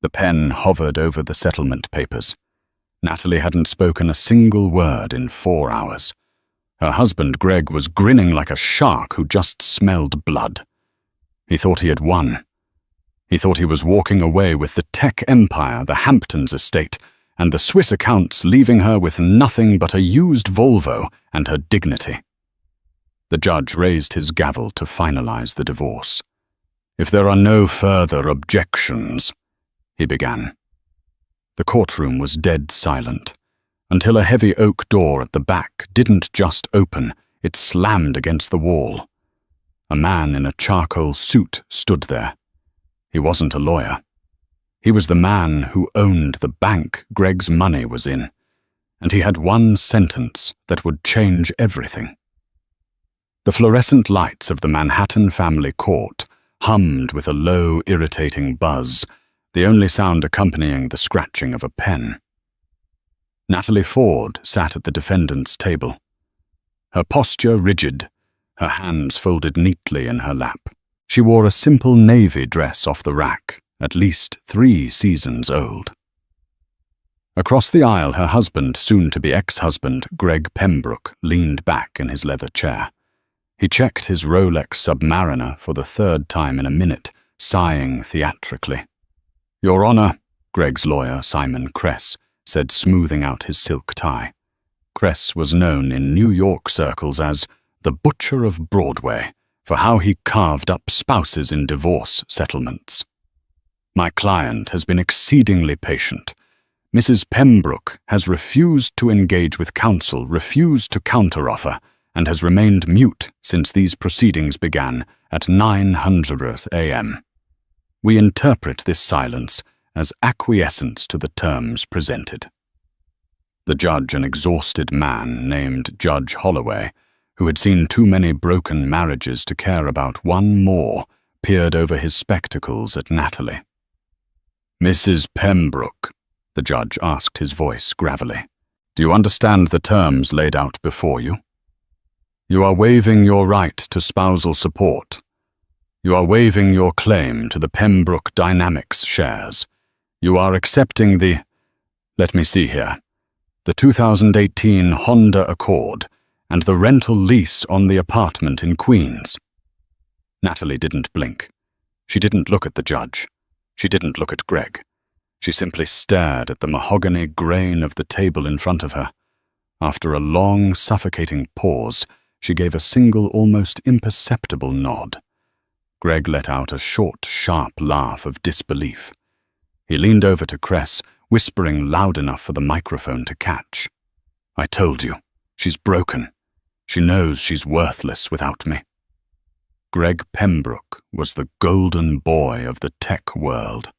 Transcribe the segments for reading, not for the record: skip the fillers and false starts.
The pen hovered over the settlement papers. Natalie hadn't spoken a single word in 4 hours. Her husband, Greg, was grinning like a shark who just smelled blood. He thought he had won. He thought he was walking away with the tech empire, the Hamptons estate, and the Swiss accounts, leaving her with nothing but a used Volvo and her dignity. The judge raised his gavel to finalize the divorce. "If there are no further objections," he began. The courtroom was dead silent, until a heavy oak door at the back didn't just open, it slammed against the wall. A man in a charcoal suit stood there. He wasn't a lawyer. He was the man who owned the bank Greg's money was in, and he had one sentence that would change everything. The fluorescent lights of the Manhattan family court hummed with a low, irritating buzz, the only sound accompanying the scratching of a pen. Natalie Ford sat at the defendant's table. Her posture rigid, her hands folded neatly in her lap. She wore a simple navy dress off the rack, at least 3 seasons old. Across the aisle, her husband, soon-to-be ex-husband, Greg Pembroke, leaned back in his leather chair. He checked his Rolex Submariner for the 3rd time in a minute, sighing theatrically. "Your Honor," Greg's lawyer, Simon Kress, said, smoothing out his silk tie. Kress was known in New York circles as the Butcher of Broadway for how he carved up spouses in divorce settlements. "My client has been exceedingly patient. Mrs. Pembroke has refused to engage with counsel, refused to counteroffer, and has remained mute since these proceedings began at 9:00 a.m. We interpret this silence as acquiescence to the terms presented." The judge, an exhausted man named Judge Holloway, who had seen too many broken marriages to care about one more, peered over his spectacles at Natalie. "Mrs. Pembroke," the judge asked, his voice gravelly, "do you understand the terms laid out before you? You are waiving your right to spousal support. You are waiving your claim to the Pembroke Dynamics shares. You are accepting the, let me see here, the 2018 Honda Accord and the rental lease on the apartment in Queens." Natalie didn't blink. She didn't look at the judge. She didn't look at Greg. She simply stared at the mahogany grain of the table in front of her. After a long, suffocating pause, she gave a single, almost imperceptible nod. Greg let out a short, sharp laugh of disbelief. He leaned over to Kress, whispering loud enough for the microphone to catch. "I told you, she's broken. She knows she's worthless without me." Greg Pembroke was the golden boy of the tech world.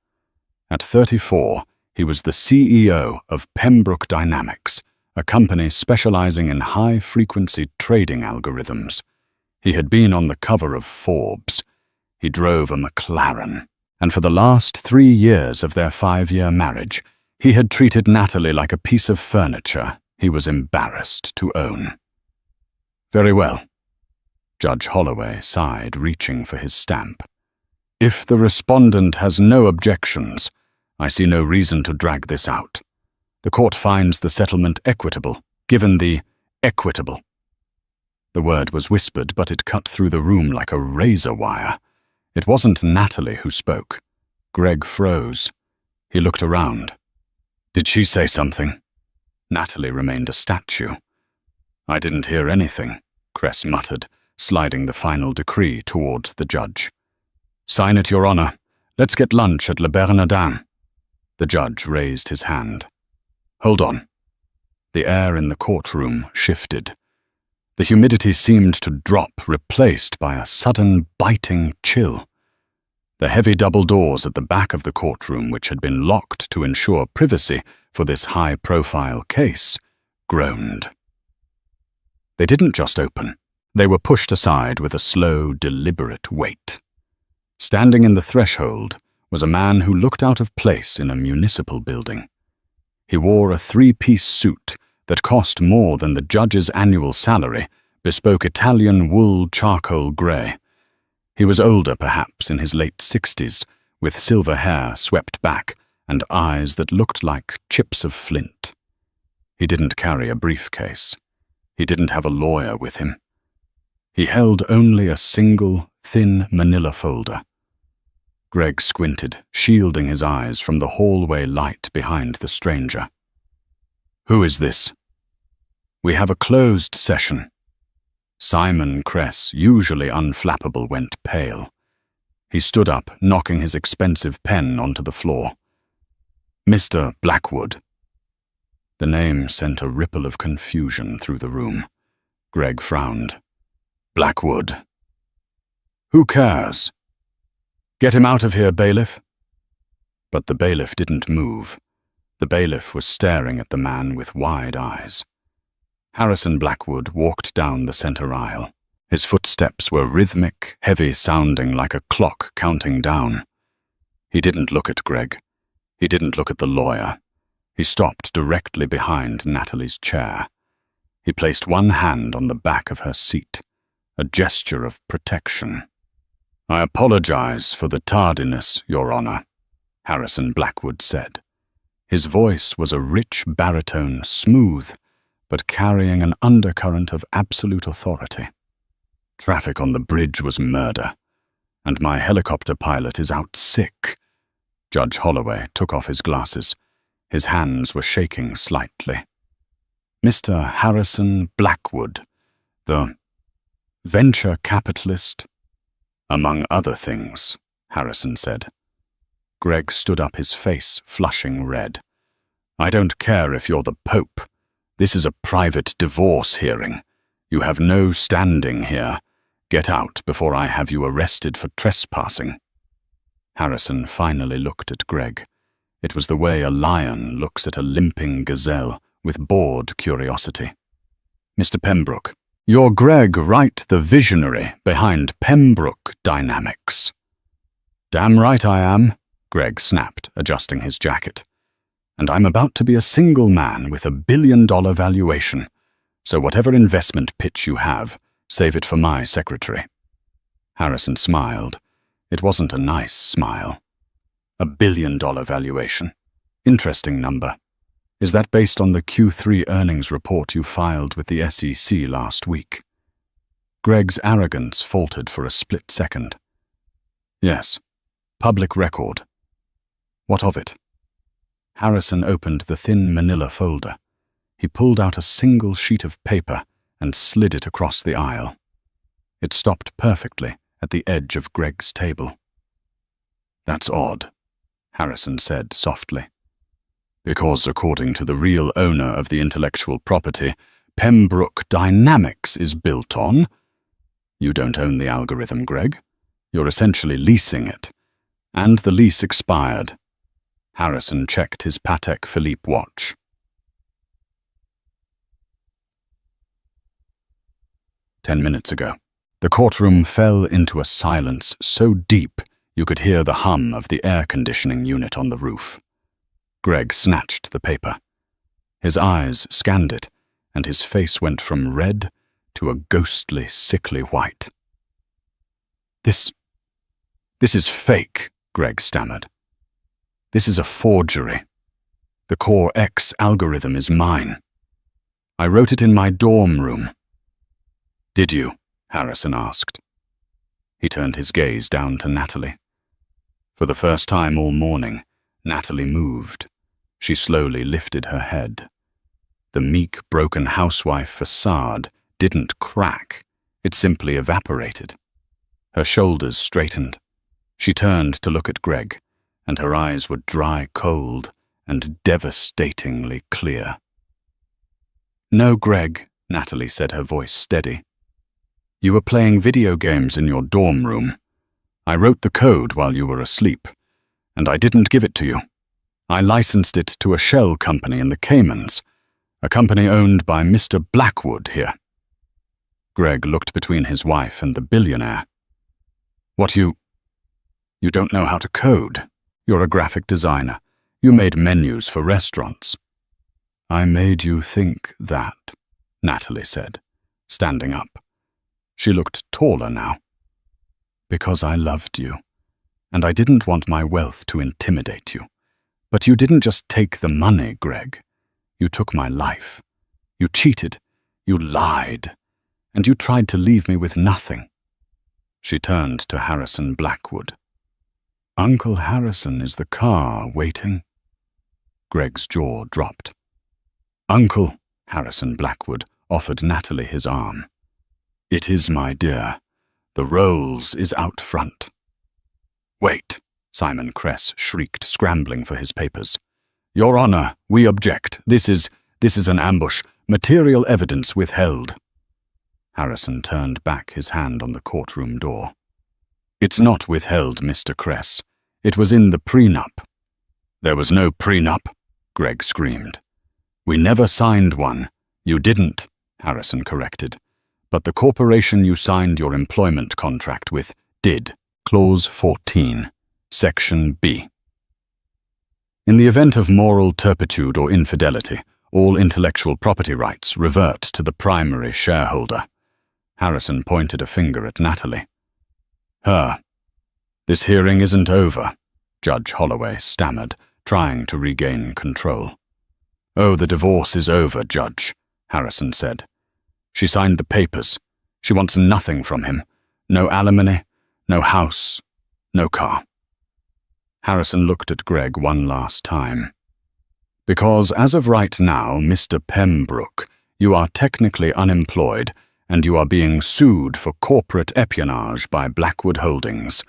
At 34, he was the CEO of Pembroke Dynamics, a company specializing in high-frequency trading algorithms. He had been on the cover of Forbes. He drove a McLaren. And for the last 3 years of their 5-year marriage, he had treated Natalie like a piece of furniture he was embarrassed to own. "Very well." Judge Holloway sighed, reaching for his stamp. "If the respondent has no objections, I see no reason to drag this out. The court finds the settlement equitable, given the equitable." The word was whispered, but it cut through the room like a razor wire. It wasn't Natalie who spoke. Greg froze. He looked around. "Did she say something?" Natalie remained a statue. "I didn't hear anything," Kress muttered, sliding the final decree towards the judge. "Sign it, Your Honor. Let's get lunch at Le Bernardin." The judge raised his hand. "Hold on." The air in the courtroom shifted. The humidity seemed to drop, replaced by a sudden, biting chill. The heavy double doors at the back of the courtroom, which had been locked to ensure privacy for this high-profile case, groaned. They didn't just open. They were pushed aside with a slow, deliberate weight. Standing in the threshold was a man who looked out of place in a municipal building. He wore a 3-piece suit that cost more than the judge's annual salary, bespoke Italian wool charcoal grey. He was older, perhaps in his late 60s, with silver hair swept back and eyes that looked like chips of flint. He didn't carry a briefcase. He didn't have a lawyer with him. He held only a single, thin manila folder. Greg squinted, shielding his eyes from the hallway light behind the stranger. "Who is this?" "We have a closed session." Simon Cress, usually unflappable, went pale. He stood up, knocking his expensive pen onto the floor. "Mr. Blackwood." The name sent a ripple of confusion through the room. Greg frowned. "Blackwood." "Who cares?" "Get him out of here, bailiff." But the bailiff didn't move. The bailiff was staring at the man with wide eyes. Harrison Blackwood walked down the center aisle. His footsteps were rhythmic, heavy, sounding like a clock counting down. He didn't look at Greg. He didn't look at the lawyer. He stopped directly behind Natalie's chair. He placed one hand on the back of her seat, a gesture of protection. "I apologize for the tardiness, Your Honor," Harrison Blackwood said. His voice was a rich baritone, smooth, but carrying an undercurrent of absolute authority. "Traffic on the bridge was murder, and my helicopter pilot is out sick." Judge Holloway took off his glasses. His hands were shaking slightly. "Mr. Harrison Blackwood, the venture capitalist?" "Among other things," Harrison said. Greg stood up, his face flushing red. "I don't care if you're the Pope. This is a private divorce hearing. You have no standing here. Get out before I have you arrested for trespassing." Harrison finally looked at Greg. It was the way a lion looks at a limping gazelle, with bored curiosity. "Mr. Pembroke, you're Greg Wright, the visionary behind Pembroke Dynamics." "Damn right I am," Greg snapped, adjusting his jacket. "And I'm about to be a single man with $1 billion valuation, so whatever investment pitch you have, save it for my secretary." Harrison smiled. It wasn't a nice smile. $1 billion valuation. Interesting number. Is that based on the Q3 earnings report you filed with the SEC last week? Greg's arrogance faltered for a split second. "Yes. Public record." "What of it?" Harrison opened the thin manila folder. He pulled out a single sheet of paper and slid it across the aisle. It stopped perfectly at the edge of Greg's table. "That's odd," Harrison said softly. "Because according to the real owner of the intellectual property, Pembroke Dynamics is built on—" "You don't own the algorithm, Greg. You're essentially leasing it. And the lease expired." Harrison checked his Patek Philippe watch. "10 minutes ago." The courtroom fell into a silence so deep you could hear the hum of the air conditioning unit on the roof. Greg snatched the paper. His eyes scanned it, and his face went from red to a ghostly, sickly white. This is fake," Greg stammered. "This is a forgery. The Core X algorithm is mine. I wrote it in my dorm room." "Did you?" Harrison asked. He turned his gaze down to Natalie. For the first time all morning, Natalie moved. She slowly lifted her head. The meek, broken housewife facade didn't crack. It simply evaporated. Her shoulders straightened. She turned to look at Greg, and her eyes were dry cold and devastatingly clear. "No, Greg," Natalie said, her voice steady. "You were playing video games in your dorm room. I wrote the code while you were asleep, and I didn't give it to you. I licensed it to a shell company in the Caymans, a company owned by Mr. Blackwood here." Greg looked between his wife and the billionaire. "What, you don't know how to code? You're a graphic designer. You made menus for restaurants." "I made you think that," Natalie said, standing up. She looked taller now. "Because I loved you, and I didn't want my wealth to intimidate you. But you didn't just take the money, Greg. You took my life. You cheated. You lied. And you tried to leave me with nothing. She turned to Harrison Blackwood. Uncle Harrison, is the car waiting? Greg's jaw dropped. Uncle, Harrison Blackwood offered Natalie his arm. It is, my dear. The Rolls is out front. Wait, Simon Cress shrieked, scrambling for his papers. Your Honor, we object. This is an ambush. Material evidence withheld. Harrison turned back, his hand on the courtroom door. It's not withheld, Mr. Cress. It was in the prenup. There was no prenup, Greg screamed. We never signed one. You didn't, Harrison corrected. But the corporation you signed your employment contract with did. Clause 14, Section B. In the event of moral turpitude or infidelity, all intellectual property rights revert to the primary shareholder. Harrison pointed a finger at Natalie. Her. This hearing isn't over, Judge Holloway stammered, trying to regain control. Oh, the divorce is over, Judge, Harrison said. She signed the papers. She wants nothing from him. No alimony, no house, no car. Harrison looked at Greg one last time. Because as of right now, Mr. Pembroke, you are technically unemployed and you are being sued for corporate espionage by Blackwood Holdings.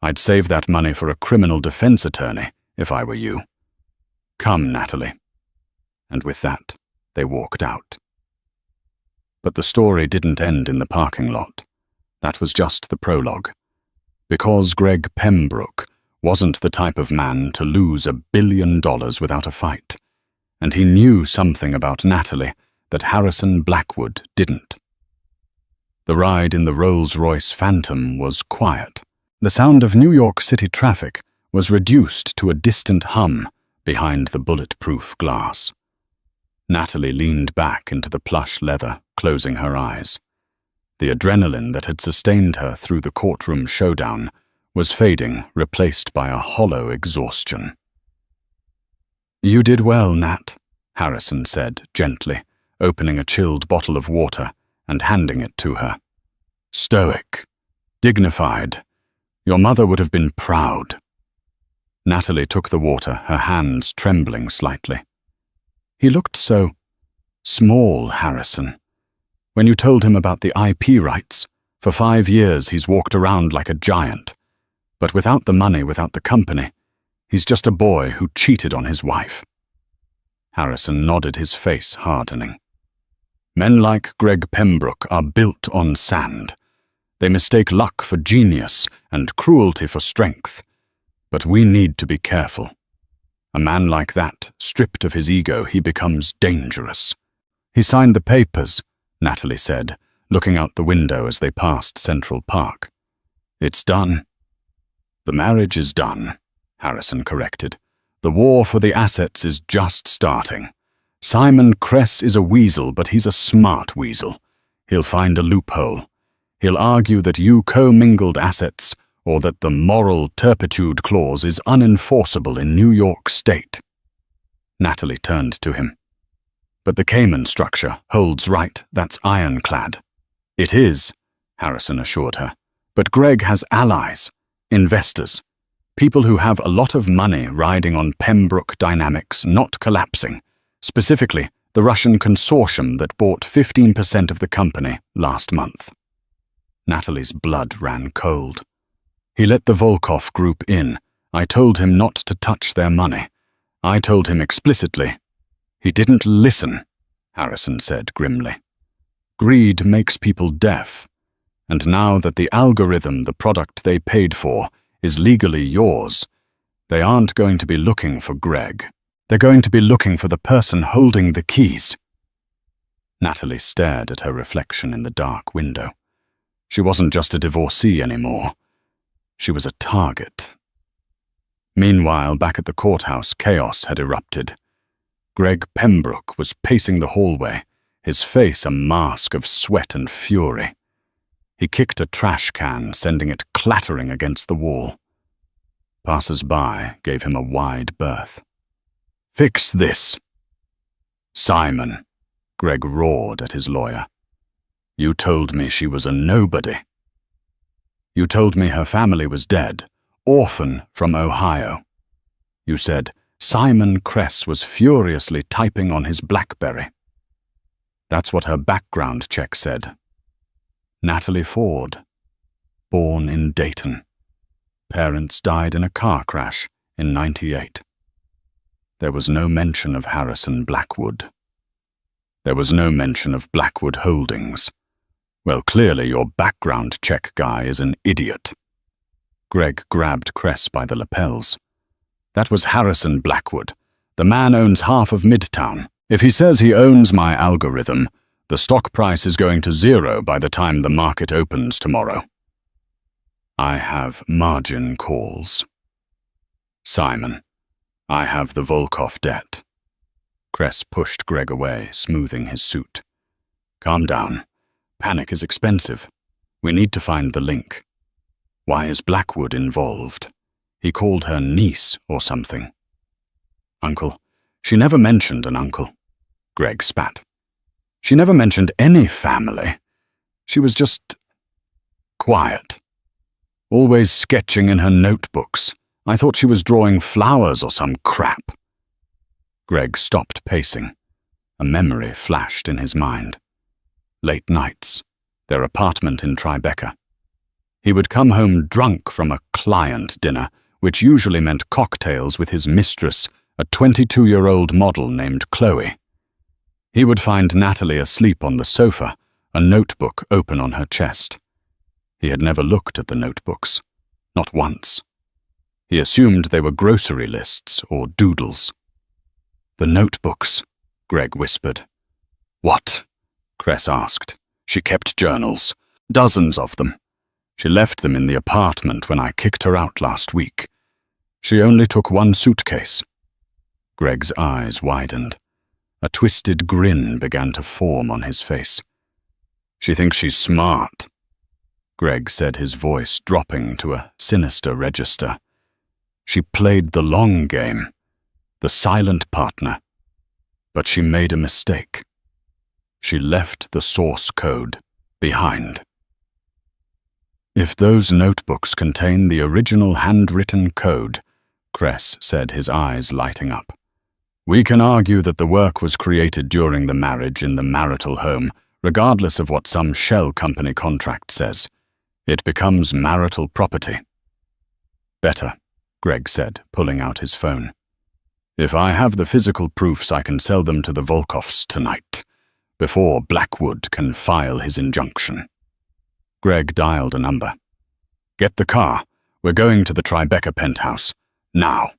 I'd save that money for a criminal defense attorney if I were you. Come, Natalie. And with that, they walked out. But the story didn't end in the parking lot. That was just the prologue. Because Greg Pembroke wasn't the type of man to lose $1 billion without a fight, and he knew something about Natalie that Harrison Blackwood didn't. The ride in the Rolls-Royce Phantom was quiet. The sound of New York City traffic was reduced to a distant hum behind the bulletproof glass. Natalie leaned back into the plush leather, closing her eyes. The adrenaline that had sustained her through the courtroom showdown was fading, replaced by a hollow exhaustion. You did well, Nat, Harrison said gently, opening a chilled bottle of water and handing it to her. Stoic, dignified. Your mother would have been proud. Natalie took the water, her hands trembling slightly. He looked so small, Harrison. When you told him about the IP rights, for 5 years he's walked around like a giant. But without the money, without the company, he's just a boy who cheated on his wife. Harrison nodded, his face hardening. Men like Greg Pembroke are built on sand. They mistake luck for genius and cruelty for strength. But we need to be careful. A man like that, stripped of his ego, he becomes dangerous. He signed the papers, Natalie said, looking out the window as they passed Central Park. It's done. The marriage is done, Harrison corrected. The war for the assets is just starting. Simon Cress is a weasel, but he's a smart weasel. He'll find a loophole. He'll argue that you commingled assets, or that the moral turpitude clause is unenforceable in New York State. Natalie turned to him. But the Cayman structure holds right, that's ironclad. It is, Harrison assured her. But Greg has allies, investors, people who have a lot of money riding on Pembroke dynamics not collapsing, specifically the Russian consortium that bought 15% of the company last month. Natalie's blood ran cold. He let the Volkov group in. I told him not to touch their money. I told him explicitly. He didn't listen, Harrison said grimly. Greed makes people deaf. And now that the algorithm, the product they paid for, is legally yours, they aren't going to be looking for Greg. They're going to be looking for the person holding the keys. Natalie stared at her reflection in the dark window. She wasn't just a divorcee anymore. She was a target. Meanwhile, back at the courthouse, chaos had erupted. Greg Pembroke was pacing the hallway, his face a mask of sweat and fury. He kicked a trash can, sending it clattering against the wall. Passers-by gave him a wide berth. Fix this. Simon, Greg roared at his lawyer. You told me she was a nobody. You told me her family was dead, orphan from Ohio. You said Simon Kress was furiously typing on his BlackBerry. That's what her background check said. Natalie Ford, born in Dayton. Parents died in a car crash in '98. There was no mention of Harrison Blackwood. There was no mention of Blackwood Holdings. Well, clearly your background check guy is an idiot. Greg grabbed Kress by the lapels. That was Harrison Blackwood. The man owns half of Midtown. If he says he owns my algorithm, the stock price is going to zero by the time the market opens tomorrow. I have margin calls. Simon, I have the Volkov debt. Kress pushed Greg away, smoothing his suit. Calm down. Panic is expensive. We need to find the link. Why is Blackwood involved? He called her niece or something. Uncle. She never mentioned an uncle. Greg spat. She never mentioned any family. She was just quiet. Always sketching in her notebooks. I thought she was drawing flowers or some crap. Greg stopped pacing. A memory flashed in his mind. Late nights, their apartment in Tribeca. He would come home drunk from a client dinner, which usually meant cocktails with his mistress, a 22-year-old model named Chloe. He would find Natalie asleep on the sofa, a notebook open on her chest. He had never looked at the notebooks, not once. He assumed they were grocery lists or doodles. The notebooks, Greg whispered. What? Kress asked. She kept journals, dozens of them. She left them in the apartment when I kicked her out last week. She only took one suitcase. Greg's eyes widened. A twisted grin began to form on his face. She thinks she's smart, Greg said, his voice dropping to a sinister register. She played the long game, the silent partner. But she made a mistake. She left the source code behind. If those notebooks contain the original handwritten code, Kress said, his eyes lighting up, we can argue that the work was created during the marriage in the marital home, regardless of what some shell company contract says. It becomes marital property. Better, Greg said, pulling out his phone. If I have the physical proofs, I can sell them to the Volkovs tonight, before Blackwood can file his injunction. Greg dialed a number. Get the car. We're going to the Tribeca penthouse. Now.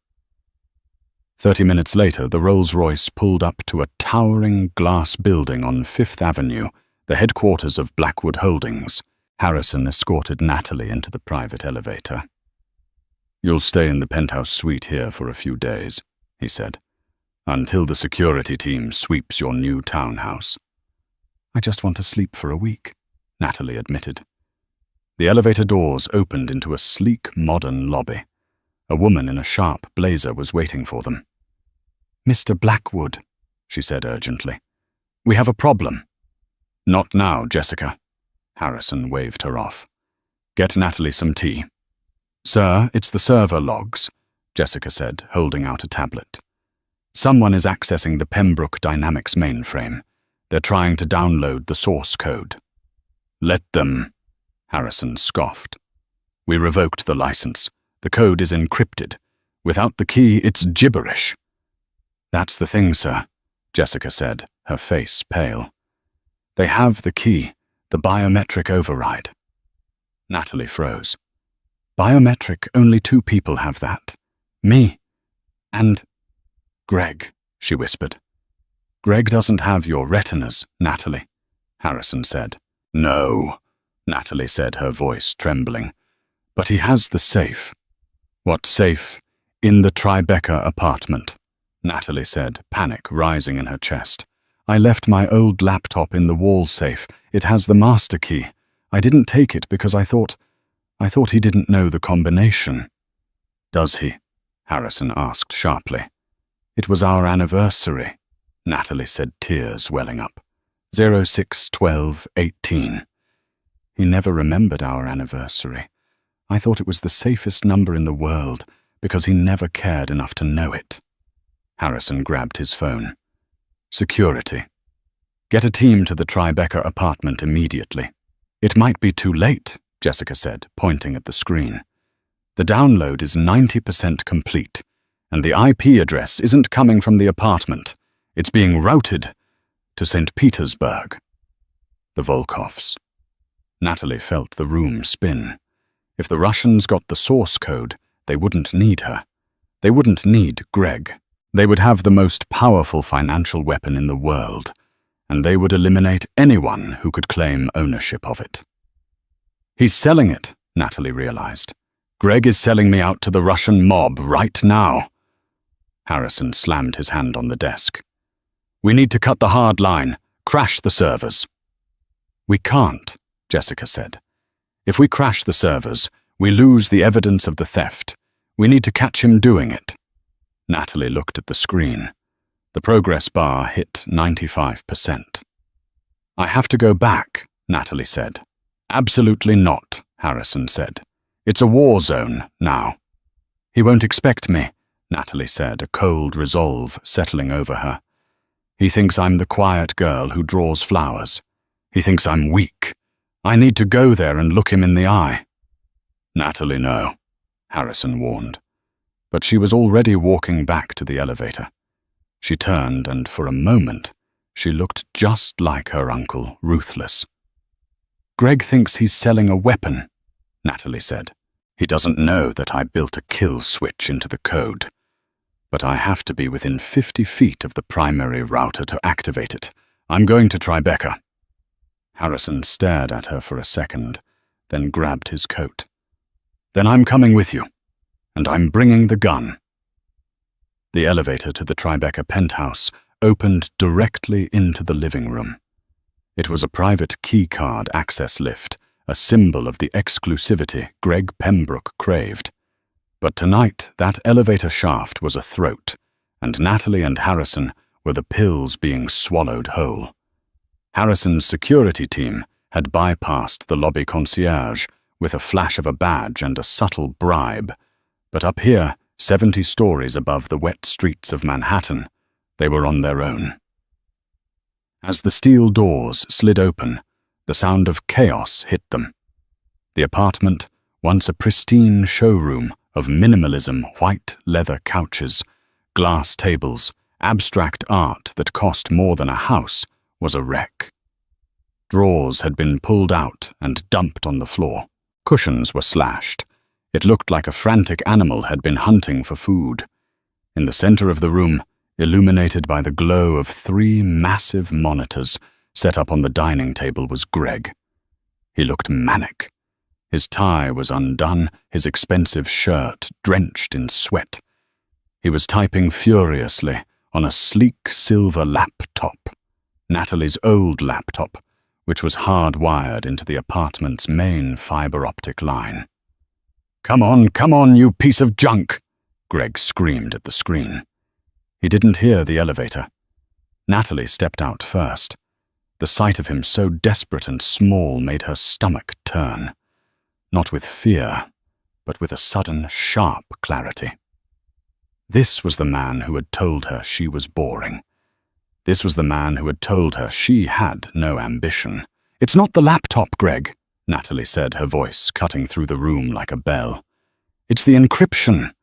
30 minutes later, the Rolls-Royce pulled up to a towering glass building on Fifth Avenue, the headquarters of Blackwood Holdings. Harrison escorted Natalie into the private elevator. You'll stay in the penthouse suite here for a few days, he said, until the security team sweeps your new townhouse. I just want to sleep for a week, Natalie admitted. The elevator doors opened into a sleek, modern lobby. A woman in a sharp blazer was waiting for them. Mr. Blackwood, she said urgently. We have a problem. Not now, Jessica. Harrison waved her off. Get Natalie some tea. Sir, it's the server logs, Jessica said, holding out a tablet. Someone is accessing the Pembroke Dynamics mainframe. They're trying to download the source code. Let them, Harrison scoffed. We revoked the license. The code is encrypted. Without the key, it's gibberish. That's the thing, sir, Jessica said, her face pale. They have the key, the biometric override. Natalie froze. Biometric, only 2 people have that. Me. And Greg, she whispered. Greg doesn't have your retinas, Natalie, Harrison said. No, Natalie said, her voice trembling. But he has the safe. What safe? In the Tribeca apartment, Natalie said, panic rising in her chest. I left my old laptop in the wall safe. It has the master key. I didn't take it because I thought he didn't know the combination. Does he? Harrison asked sharply. It was our anniversary, Natalie said, tears welling up. 06/12/18. He never remembered our anniversary. I thought it was the safest number in the world because he never cared enough to know it. Harrison grabbed his phone. Security. Get a team to the Tribeca apartment immediately. It might be too late, Jessica said, pointing at the screen. The download is 90% complete, and the IP address isn't coming from the apartment. It's being routed to St. Petersburg. The Volkovs. Natalie felt the room spin. If the Russians got the source code, they wouldn't need her. They wouldn't need Greg. They would have the most powerful financial weapon in the world, and they would eliminate anyone who could claim ownership of it. He's selling it, Natalie realized. Greg is selling me out to the Russian mob right now. Harrison slammed his hand on the desk. We need to cut the hard line, crash the servers. We can't, Jessica said. If we crash the servers, we lose the evidence of the theft. We need to catch him doing it. Natalie looked at the screen. The progress bar hit 95%. I have to go back, Natalie said. Absolutely not, Harrison said. It's a war zone now. He won't expect me, Natalie said, a cold resolve settling over her. He thinks I'm the quiet girl who draws flowers. He thinks I'm weak. I need to go there and look him in the eye. Natalie, no, Harrison warned. But she was already walking back to the elevator. She turned, and for a moment, she looked just like her uncle, Ruthless. Greg thinks he's selling a weapon, Natalie said. He doesn't know that I built a kill switch into the code. But I have to be within 50 feet of the primary router to activate it. I'm going to Tribeca. Harrison stared at her for a second, then grabbed his coat. Then I'm coming with you, and I'm bringing the gun. The elevator to the Tribeca penthouse opened directly into the living room. It was a private keycard access lift, a symbol of the exclusivity Greg Pembroke craved. But tonight, that elevator shaft was a throat, and Natalie and Harrison were the pills being swallowed whole. Harrison's security team had bypassed the lobby concierge with a flash of a badge and a subtle bribe, but up here, 70 stories above the wet streets of Manhattan, they were on their own. As the steel doors slid open, the sound of chaos hit them. The apartment, once a pristine showroom of minimalism, white leather couches, glass tables, abstract art that cost more than a house, was a wreck. Drawers had been pulled out and dumped on the floor. Cushions were slashed. It looked like a frantic animal had been hunting for food. In the center of the room, illuminated by the glow of 3 massive monitors set up on the dining table, was Greg. He looked manic. His tie was undone, his expensive shirt drenched in sweat. He was typing furiously on a sleek silver laptop, Natalie's old laptop, which was hardwired into the apartment's main fiber-optic line. Come on, you piece of junk!" Greg screamed at the screen. He didn't hear the elevator. Natalie stepped out first. The sight of him so desperate and small made her stomach turn. Not with fear, but with a sudden, sharp clarity. This was the man who had told her she was boring. This was the man who had told her she had no ambition. "It's not the laptop, Greg," Natalie said, her voice cutting through the room like a bell. "It's the encryption.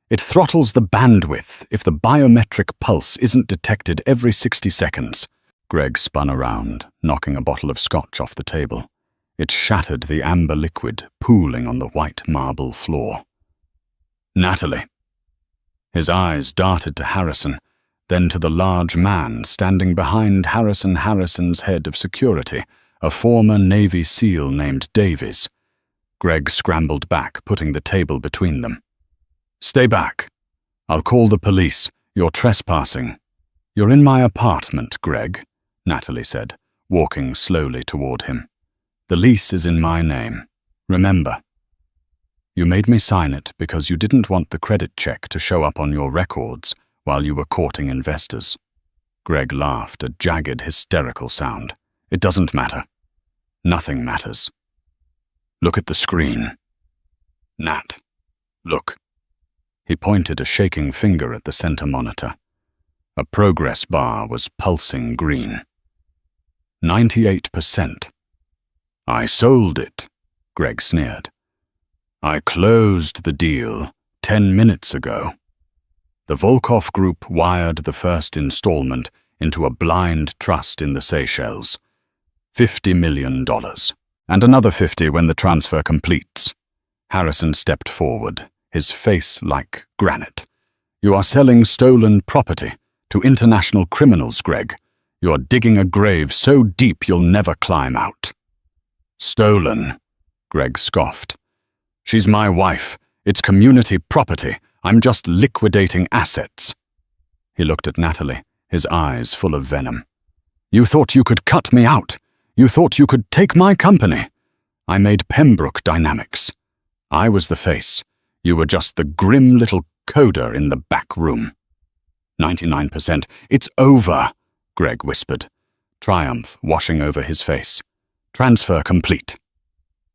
It throttles the bandwidth if the biometric pulse isn't detected every 60 seconds. Greg spun around, knocking a bottle of scotch off the table. It shattered the amber liquid pooling on the white marble floor. "Natalie." His eyes darted to Harrison, then to the large man standing behind Harrison's head of security, a former Navy SEAL named Davies. Greg scrambled back, putting the table between them. "Stay back. I'll call the police. You're trespassing." "You're in my apartment, Greg," Natalie said, walking slowly toward him. "The lease is in my name. Remember. You made me sign it because you didn't want the credit check to show up on your records while you were courting investors. Greg laughed, a jagged, hysterical sound. It doesn't matter. Nothing matters. Look at the screen. Nat, look. He pointed a shaking finger at the center monitor. A progress bar was pulsing green. 98%. I sold it, Greg sneered. I closed the deal 10 minutes ago. The Volkov Group wired the first installment into a blind trust in the Seychelles. $50 million. And another 50 when the transfer completes. Harrison stepped forward, his face like granite. You are selling stolen property to international criminals, Greg. You are digging a grave so deep you'll never climb out. Stolen, Greg scoffed. She's my wife. It's community property. I'm just liquidating assets. He looked at Natalie, his eyes full of venom. You thought you could cut me out. You thought you could take my company. I made Pembroke Dynamics. I was the face. You were just the grim little coder in the back room. 99%. It's over, Greg whispered, triumph washing over his face. Transfer complete.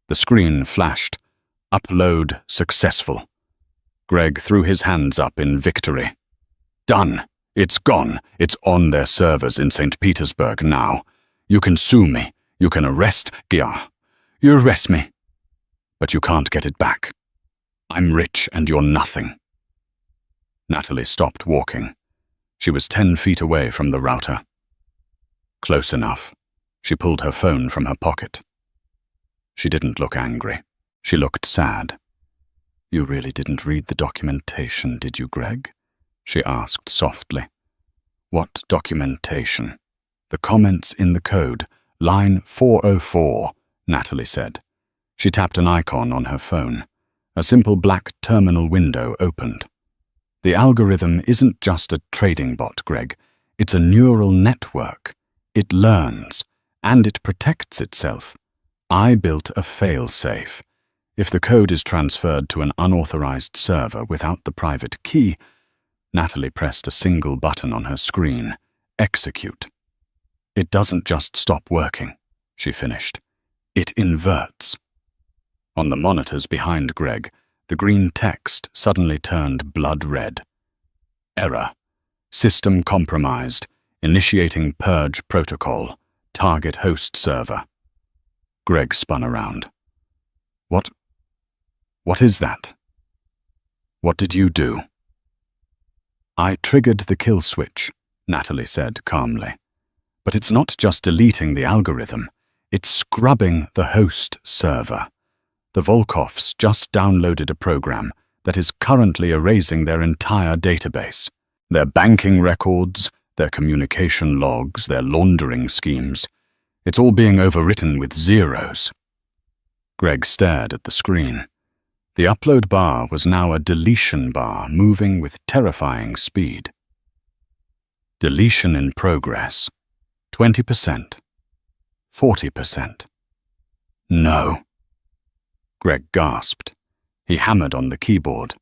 The screen flashed. Upload successful. Greg threw his hands up in victory. Done. It's gone. It's on their servers in St. Petersburg now. You can sue me. You can arrest Gia. You arrest me. But you can't get it back. I'm rich and you're nothing. Natalie stopped walking. She was 10 feet away from the router. Close enough. She pulled her phone from her pocket. She didn't look angry. She looked sad. You really didn't read the documentation, did you, Greg? She asked softly. What documentation? The comments in the code, line 404, Natalie said. She tapped an icon on her phone. A simple black terminal window opened. The algorithm isn't just a trading bot, Greg. It's a neural network. It learns, and it protects itself. I built a fail-safe. If the code is transferred to an unauthorized server without the private key, Natalie pressed a single button on her screen. Execute. It doesn't just stop working, she finished. It inverts. On the monitors behind Greg, the green text suddenly turned blood red. Error. System compromised. Initiating purge protocol. Target host server. Greg spun around. What is that? What did you do? I triggered the kill switch, Natalie said calmly. But it's not just deleting the algorithm. It's scrubbing the host server. The Volkovs just downloaded a program that is currently erasing their entire database. Their banking records, their communication logs, their laundering schemes. It's all being overwritten with zeros. Greg stared at the screen. The upload bar was now a deletion bar moving with terrifying speed. Deletion in progress. 20%. 40%. No. Greg gasped. He hammered on the keyboard.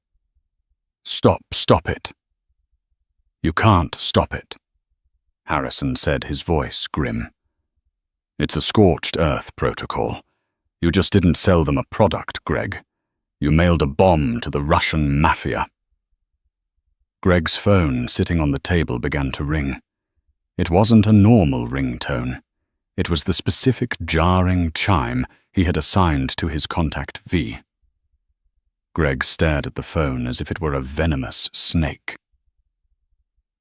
Stop it. You can't stop it, Harrison said, his voice grim. It's a scorched earth protocol. You just didn't sell them a product, Greg. You mailed a bomb to the Russian mafia. Greg's phone sitting on the table began to ring. It wasn't a normal ringtone. It was the specific jarring chime he had assigned to his contact V. Greg stared at the phone as if it were a venomous snake.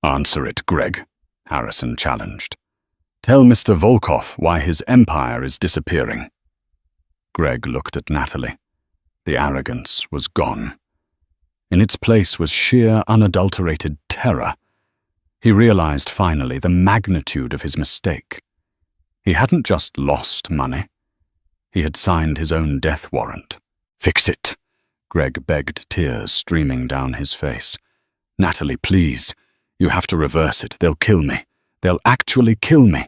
Answer it, Greg, Harrison challenged. Tell Mr. Volkov why his empire is disappearing. Greg looked at Natalie. The arrogance was gone. In its place was sheer, unadulterated terror. He realized finally the magnitude of his mistake. He hadn't just lost money. He had signed his own death warrant. Fix it, Greg begged, tears streaming down his face. Natalie, please. You have to reverse it. They'll kill me. They'll actually kill me.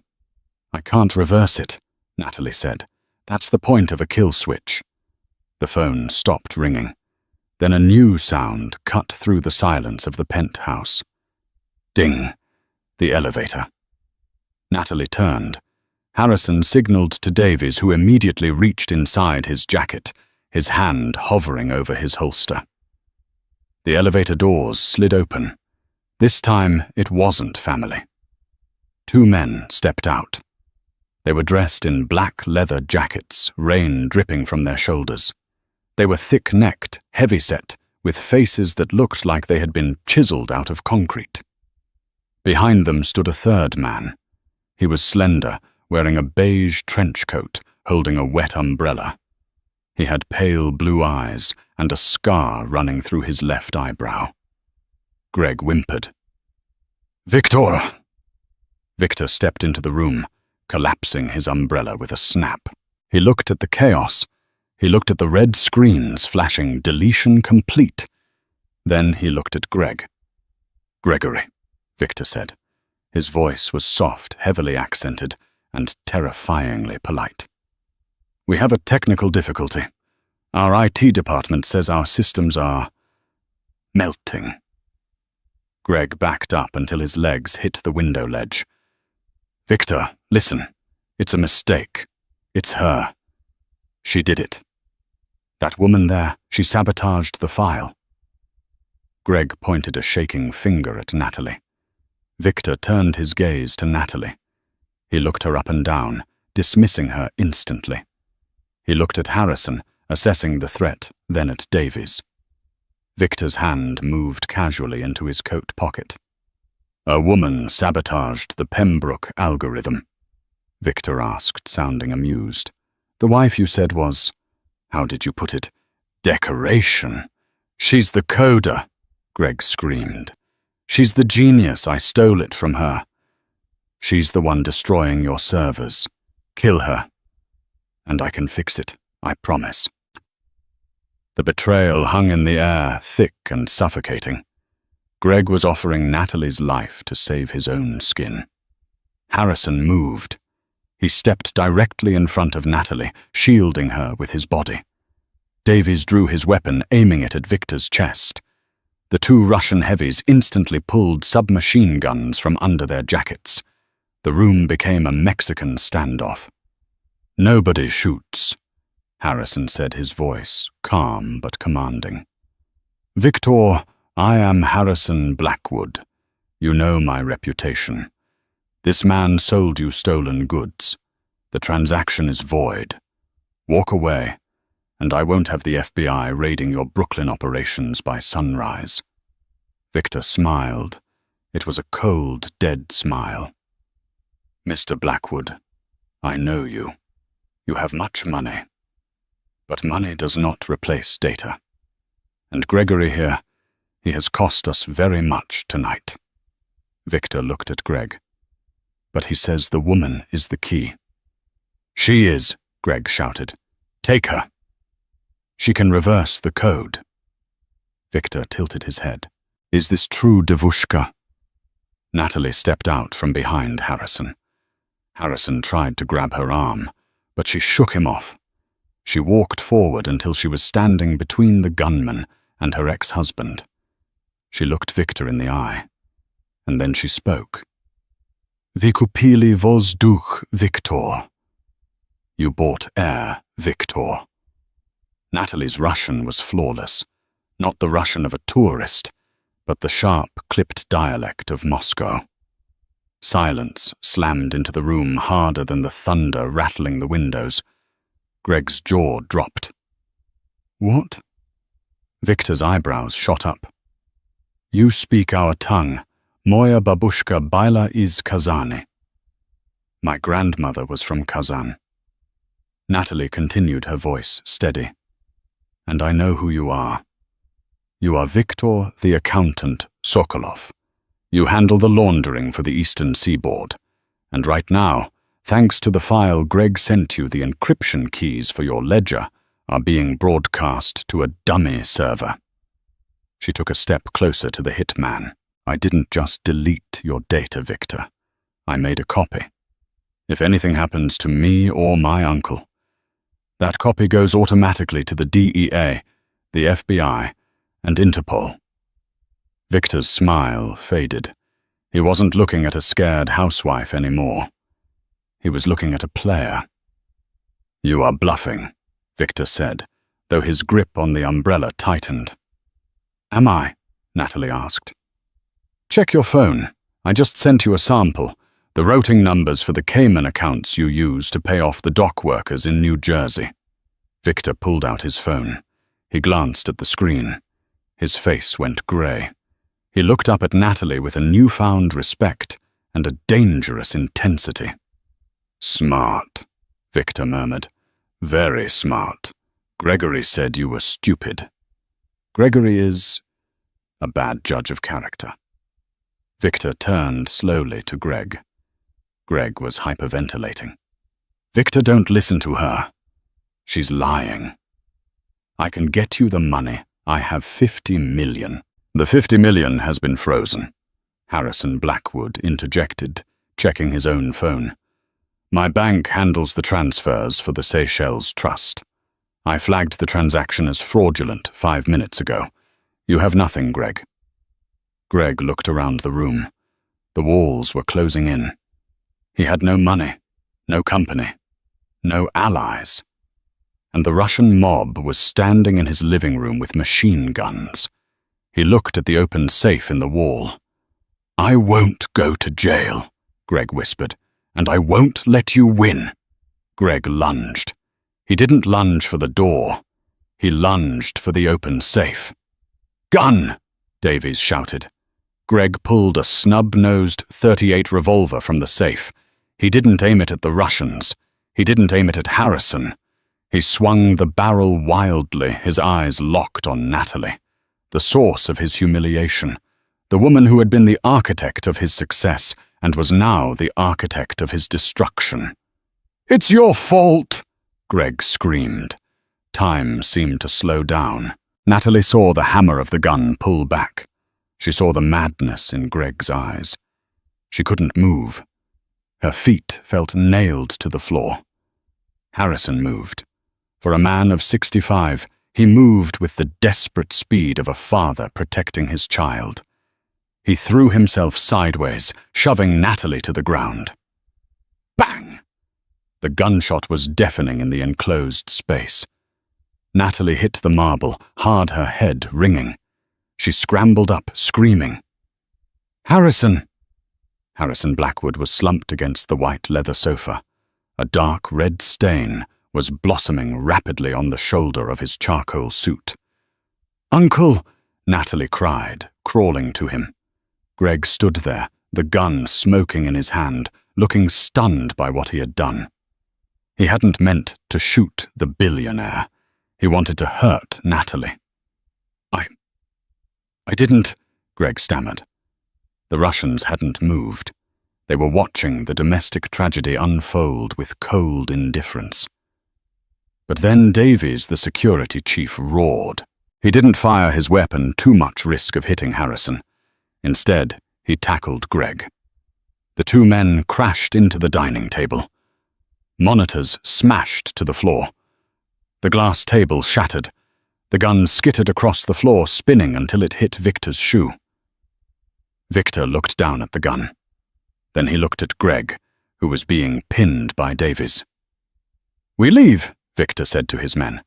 I can't reverse it, Natalie said. That's the point of a kill switch. The phone stopped ringing. Then a new sound cut through the silence of the penthouse. Ding. The elevator. Natalie turned. Harrison signaled to Davies, who immediately reached inside his jacket, his hand hovering over his holster. The elevator doors slid open. This time it wasn't family. 2 men stepped out. They were dressed in black leather jackets, rain dripping from their shoulders. They were thick-necked, heavy-set, with faces that looked like they had been chiseled out of concrete. Behind them stood a 3rd man. He was slender, wearing a beige trench coat, holding a wet umbrella. He had pale blue eyes and a scar running through his left eyebrow. Greg whimpered. "Victor!" Victor stepped into the room, collapsing his umbrella with a snap. He looked at the chaos. He looked at the red screens flashing deletion complete. Then he looked at Greg. "Gregory," Victor said. His voice was soft, heavily accented, and terrifyingly polite. "We have a technical difficulty. Our IT department says our systems are melting." Greg backed up until his legs hit the window ledge. "Victor, listen. It's a mistake. It's her. She did it. That woman there, she sabotaged the file." Greg pointed a shaking finger at Natalie. Victor turned his gaze to Natalie. He looked her up and down, dismissing her instantly. He looked at Harrison, assessing the threat, then at Davies. Victor's hand moved casually into his coat pocket. "A woman sabotaged the Pembroke algorithm," Victor asked, sounding amused. "The wife you said was, how did you put it, decoration? She's the coder," Greg screamed. "She's the genius. I stole it from her. She's the one destroying your servers. Kill her. And I can fix it, I promise." The betrayal hung in the air, thick and suffocating. Greg was offering Natalie's life to save his own skin. Harrison moved. He stepped directly in front of Natalie, shielding her with his body. Davies drew his weapon, aiming it at Victor's chest. The 2 Russian heavies instantly pulled submachine guns from under their jackets. The room became a Mexican standoff. "Nobody shoots," Harrison said, his voice calm but commanding. "Victor, I am Harrison Blackwood. You know my reputation. This man sold you stolen goods. The transaction is void. Walk away, and I won't have the FBI raiding your Brooklyn operations by sunrise." Victor smiled. It was a cold, dead smile. "Mr. Blackwood, I know you. You have much money. But money does not replace data. And Gregory here, he has cost us very much tonight." Victor looked at Greg. "But he says the woman is the key." "She is," Greg shouted. "Take her. She can reverse the code." Victor tilted his head. "Is this true, Devushka?" Natalie stepped out from behind Harrison. Harrison tried to grab her arm, but she shook him off. She walked forward until she was standing between the gunman and her ex-husband. She looked Victor in the eye, and then she spoke. "Vi kupili vozduch, Victor." You bought air, Victor. Natalie's Russian was flawless, not the Russian of a tourist, but the sharp, clipped dialect of Moscow. Silence slammed into the room harder than the thunder rattling the windows. Greg's jaw dropped. "What?" Victor's eyebrows shot up. "You speak our tongue. Moya babushka baila iz Kazani." My grandmother was from Kazan. Natalie continued, her voice steady. "And I know who you are. You are Victor, the accountant, Sokolov. You handle the laundering for the Eastern Seaboard. And right now, thanks to the file Greg sent you, the encryption keys for your ledger are being broadcast to a dummy server." She took a step closer to the hitman. "I didn't just delete your data, Victor. I made a copy. If anything happens to me or my uncle, that copy goes automatically to the DEA, the FBI, and Interpol." Victor's smile faded. He wasn't looking at a scared housewife anymore. He was looking at a player. "You are bluffing," Victor said, though his grip on the umbrella tightened. "Am I?" Natalie asked. "Check your phone. I just sent you a sample, the routing numbers for the Cayman accounts you use to pay off the dock workers in New Jersey." Victor pulled out his phone. He glanced at the screen. His face went grey. He looked up at Natalie with a newfound respect and a dangerous intensity. "Smart," Victor murmured. "Very smart. Gregory said you were stupid." "Gregory is a bad judge of character." Victor turned slowly to Greg. Greg was hyperventilating. "Victor, don't listen to her. She's lying. I can get you the money. I have 50 million. The 50 million has been frozen," Harrison Blackwood interjected, checking his own phone. "My bank handles the transfers for the Seychelles Trust. I flagged the transaction as fraudulent 5 minutes ago. You have nothing, Greg." Greg looked around the room. The walls were closing in. He had no money, no company, no allies. And the Russian mob was standing in his living room with machine guns. He looked at the open safe in the wall. "I won't go to jail," Greg whispered, "and I won't let you win." Greg lunged. He didn't lunge for the door. He lunged for the open safe. "Gun!" Davies shouted. Greg pulled a snub-nosed .38 revolver from the safe. He didn't aim it at the Russians. He didn't aim it at Harrison. He swung the barrel wildly, his eyes locked on Natalie, the source of his humiliation, the woman who had been the architect of his success and was now the architect of his destruction. "It's your fault!" Greg screamed. Time seemed to slow down. Natalie saw the hammer of the gun pull back. She saw the madness in Greg's eyes. She couldn't move. Her feet felt nailed to the floor. Harrison moved. For a man of 65, he moved with the desperate speed of a father protecting his child. He threw himself sideways, shoving Natalie to the ground. Bang! The gunshot was deafening in the enclosed space. Natalie hit the marble, hard, her head ringing. She scrambled up, screaming. "Harrison!" Harrison Blackwood was slumped against the white leather sofa. A dark red stain was blossoming rapidly on the shoulder of his charcoal suit. "Uncle!" Natalie cried, crawling to him. Greg stood there, the gun smoking in his hand, looking stunned by what he had done. He hadn't meant to shoot the billionaire. He wanted to hurt Natalie. I didn't," Greg stammered. The Russians hadn't moved. They were watching the domestic tragedy unfold with cold indifference. But then Davies, the security chief, roared. He didn't fire his weapon, too much risk of hitting Harrison. Instead, he tackled Greg. The two men crashed into the dining table. Monitors smashed to the floor. The glass table shattered. The gun skittered across the floor, spinning until it hit Victor's shoe. Victor looked down at the gun. Then he looked at Greg, who was being pinned by Davies. "We leave," Victor said to his men.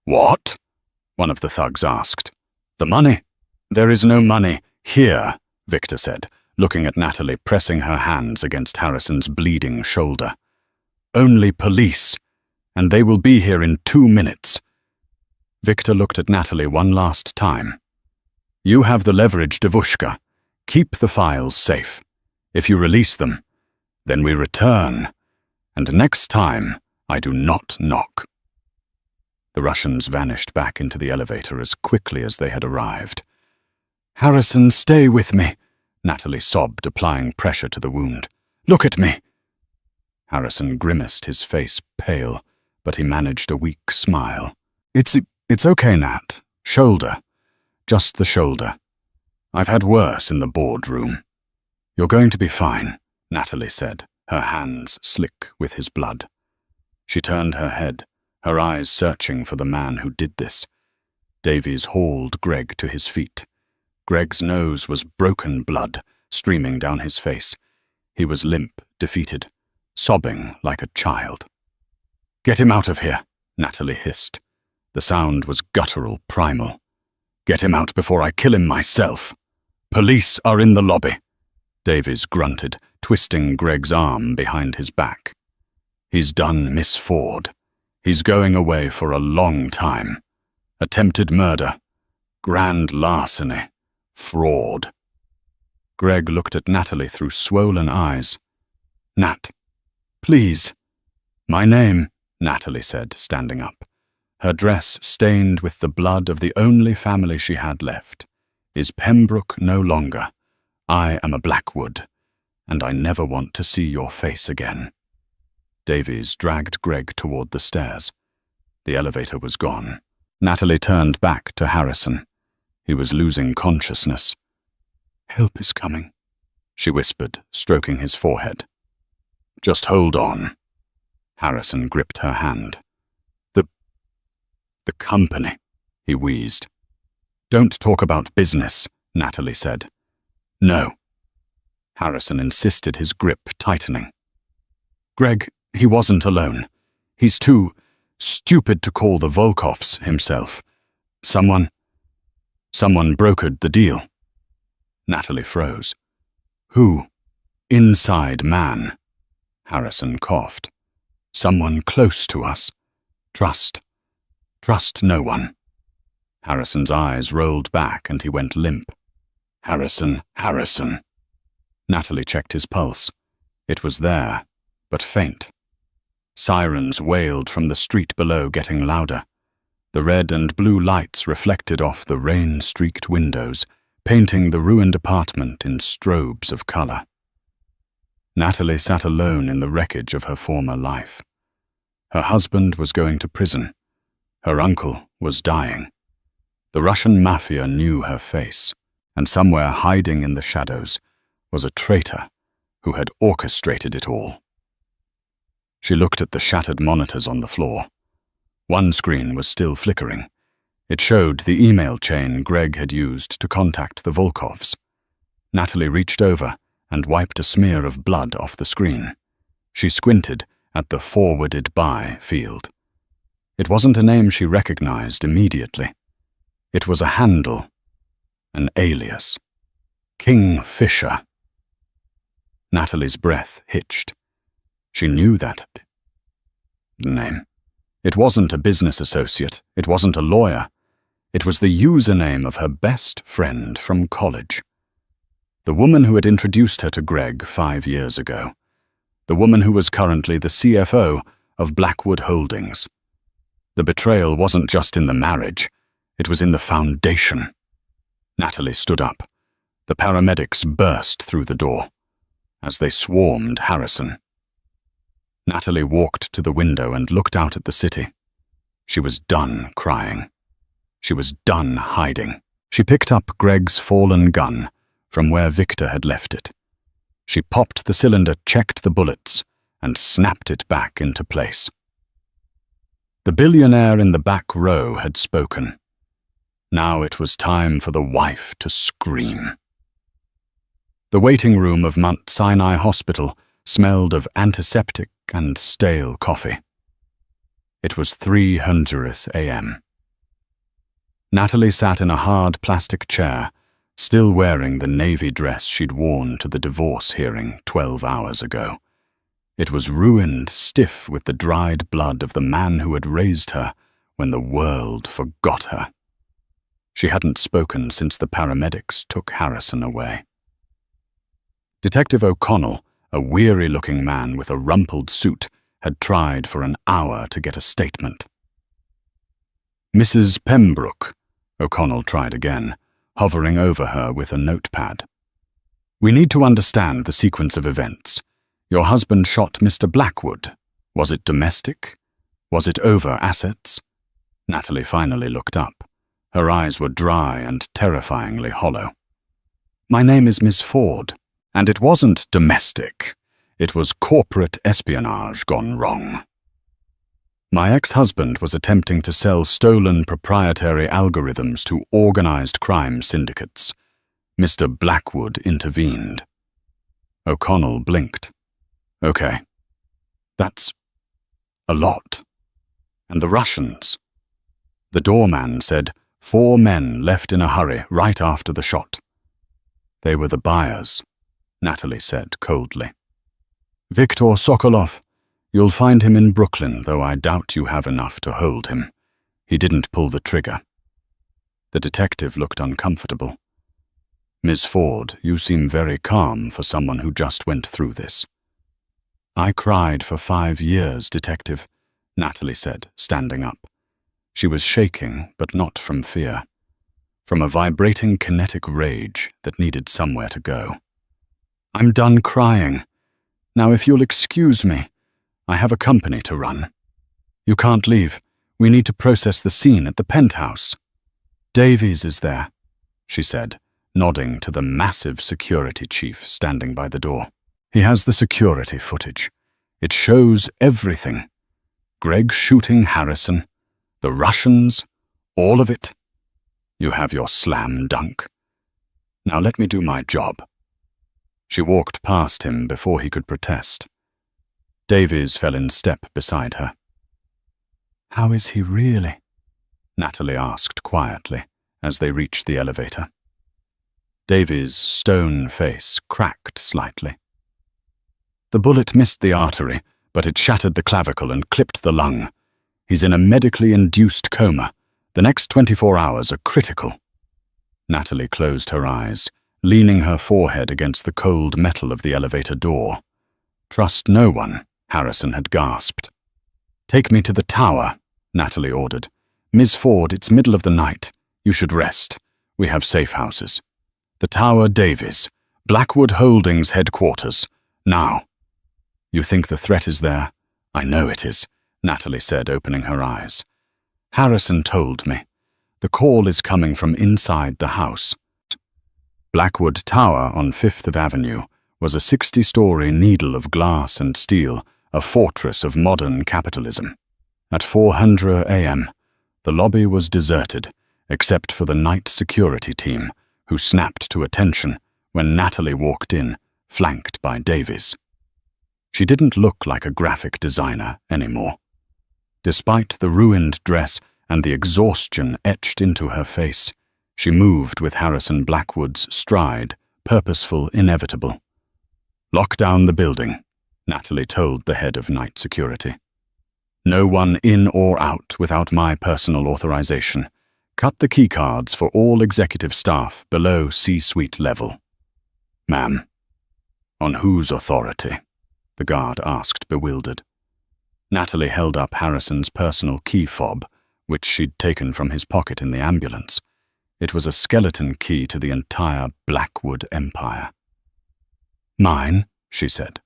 "What?" one of the thugs asked. "The money." "There is no money here," Victor said, looking at Natalie, pressing her hands against Harrison's bleeding shoulder. "Only police, and they will be here in 2 minutes. Victor looked at Natalie one last time. "You have the leverage, Devushka. Keep the files safe. If you release them, then we return, and next time I do not knock." The Russians vanished back into the elevator as quickly as they had arrived. "Harrison, stay with me," Natalie sobbed, applying pressure to the wound. "Look at me." Harrison grimaced, his face pale, but he managed a weak smile. It's okay, Nat. Shoulder. Just the shoulder. I've had worse in the boardroom." "You're going to be fine," Natalie said, her hands slick with his blood. She turned her head, her eyes searching for the man who did this. Davies hauled Greg to his feet. Greg's nose was broken blood, streaming down his face. He was limp, defeated, sobbing like a child. "Get him out of here," Natalie hissed. The sound was guttural, primal. "Get him out before I kill him myself." "Police are in the lobby," Davies grunted, twisting Greg's arm behind his back. "He's done Miss Ford. He's going away for a long time. Attempted murder, grand larceny, fraud." Greg looked at Natalie through swollen eyes. "Nat, please." "My name," Natalie said, standing up, her dress stained with the blood of the only family she had left, "is Pembroke no longer. I am a Blackwood, and I never want to see your face again." Davies dragged Greg toward the stairs. The elevator was gone. Natalie turned back to Harrison. He was losing consciousness. "Help is coming," she whispered, stroking his forehead. "Just hold on." Harrison gripped her hand. The company," he wheezed. "Don't talk about business," Natalie said. "No." Harrison insisted, his grip tightening. "Greg, he wasn't alone. He's too stupid to call the Volkoffs himself. Someone brokered the deal." Natalie froze. "Who?" "Inside man." Harrison coughed. "Someone close to us. Trust no one." Harrison's eyes rolled back and he went limp. Harrison. Natalie checked his pulse. It was there, but faint. Sirens wailed from the street below, getting louder. The red and blue lights reflected off the rain-streaked windows, painting the ruined apartment in strobes of color. Natalie sat alone in the wreckage of her former life. Her husband was going to prison. Her uncle was dying. The Russian mafia knew her face, and somewhere hiding in the shadows was a traitor who had orchestrated it all. She looked at the shattered monitors on the floor. One screen was still flickering. It showed the email chain Greg had used to contact the Volkoffs. Natalie reached over and wiped a smear of blood off the screen. She squinted at the forwarded by field. It wasn't a name she recognized immediately. It was a handle, an alias. King Fisher. Natalie's breath hitched. She knew that name. It wasn't a business associate. It wasn't a lawyer. It was the username of her best friend from college. The woman who had introduced her to Greg 5 years ago. The woman who was currently the CFO of Blackwood Holdings. The betrayal wasn't just in the marriage, it was in the foundation. Natalie stood up. The paramedics burst through the door as they swarmed Harrison. Natalie walked to the window and looked out at the city. She was done crying. She was done hiding. She picked up Greg's fallen gun from where Victor had left it. She popped the cylinder, checked the bullets, and snapped it back into place. The billionaire in the back row had spoken. Now it was time for the wife to scream. The waiting room of Mount Sinai Hospital smelled of antiseptic and stale coffee. It was 3:00 a.m. Natalie sat in a hard plastic chair, still wearing the navy dress she'd worn to the divorce hearing 12 hours ago. It was ruined, stiff with the dried blood of the man who had raised her when the world forgot her. She hadn't spoken since the paramedics took Harrison away. Detective O'Connell, a weary-looking man with a rumpled suit, had tried for an hour to get a statement. "Mrs. Pembroke," O'Connell tried again, hovering over her with a notepad. "We need to understand the sequence of events. Your husband shot Mr. Blackwood. Was it domestic? Was it over assets?" Natalie finally looked up. Her eyes were dry and terrifyingly hollow. "My name is Miss Ford, and it wasn't domestic. It was corporate espionage gone wrong. My ex-husband was attempting to sell stolen proprietary algorithms to organized crime syndicates. Mr. Blackwood intervened. O'Connell blinked. Okay. That's a lot. And the Russians? The doorman said 4 men left in a hurry right after the shot. They were the buyers, Natalie said coldly. Viktor Sokolov. You'll find him in Brooklyn, though I doubt you have enough to hold him. He didn't pull the trigger. The detective looked uncomfortable. Miss Ford, you seem very calm for someone who just went through this. I cried for 5 years, Detective, Natalie said, standing up. She was shaking, but not from fear. From a vibrating kinetic rage that needed somewhere to go. I'm done crying. Now if you'll excuse me, I have a company to run. You can't leave. We need to process the scene at the penthouse. Davies is there, she said, nodding to the massive security chief standing by the door. He has the security footage. It shows everything. Greg shooting Harrison, the Russians, all of it. You have your slam dunk. Now let me do my job. She walked past him before he could protest. Davies fell in step beside her. How is he really? Natalie asked quietly as they reached the elevator. Davies' stone face cracked slightly. The bullet missed the artery, but it shattered the clavicle and clipped the lung. He's in a medically induced coma. The next 24 hours are critical. Natalie closed her eyes, leaning her forehead against the cold metal of the elevator door. Trust no one, Harrison had gasped. Take me to the tower, Natalie ordered. Ms. Ford, it's middle of the night. You should rest. We have safe houses. The Tower Davies, Blackwood Holdings headquarters. Now. You think the threat is there? I know it is, Natalie said, opening her eyes. Harrison told me. The call is coming from inside the house. Blackwood Tower on 5th Avenue was a 60-story needle of glass and steel, a fortress of modern capitalism. At 4:00 a.m., the lobby was deserted, except for the night security team, who snapped to attention when Natalie walked in, flanked by Davies. She didn't look like a graphic designer anymore. Despite the ruined dress and the exhaustion etched into her face, she moved with Harrison Blackwood's stride, purposeful, inevitable. Lock down the building, Natalie told the head of night security. No one in or out without my personal authorization. Cut the keycards for all executive staff below C-suite level. Ma'am. On whose authority? The guard asked, bewildered. Natalie held up Harrison's personal key fob, which she'd taken from his pocket in the ambulance. It was a skeleton key to the entire Blackwood empire. Mine, she said.